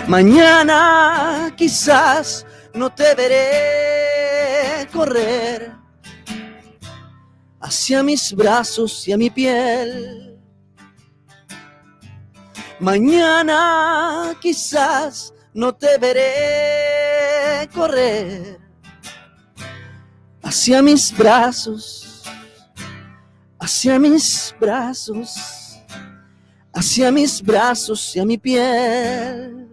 Mañana quizás no te veré correr hacia mis brazos y a mi piel. Mañana quizás no te veré correr hacia mis brazos, hacia mis brazos, hacia mis brazos y a mi piel.